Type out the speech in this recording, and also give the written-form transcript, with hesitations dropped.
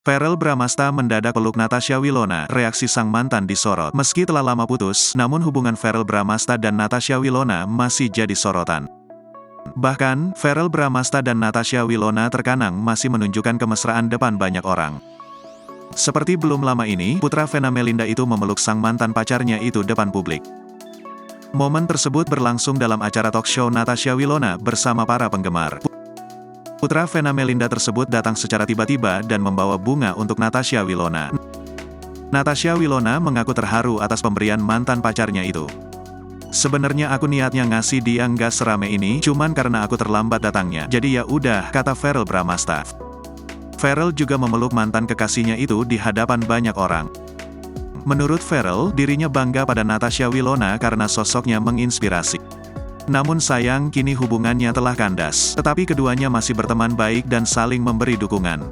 Verrell Bramasta mendadak peluk Natasha Wilona, reaksi sang mantan disorot. Meski telah lama putus, namun hubungan Verrell Bramasta dan Natasha Wilona masih jadi sorotan. Bahkan, Verrell Bramasta dan Natasha Wilona terkadang masih menunjukkan kemesraan depan banyak orang. Seperti belum lama ini, putra Vena Melinda itu memeluk sang mantan pacarnya itu depan publik. Momen tersebut berlangsung dalam acara talk show Natasha Wilona bersama para penggemar. Putra Vena Melinda tersebut datang secara tiba-tiba dan membawa bunga untuk Natasha Wilona. Natasha Wilona mengaku terharu atas pemberian mantan pacarnya itu. "Sebenarnya aku niatnya ngasih dia nggak serame ini, cuman karena aku terlambat datangnya. Jadi ya udah," kata Verrell Bramasta. Verrell juga memeluk mantan kekasihnya itu di hadapan banyak orang. Menurut Verrell, dirinya bangga pada Natasha Wilona karena sosoknya menginspirasi. Namun sayang, kini hubungannya telah kandas. Tetapi keduanya masih berteman baik dan saling memberi dukungan.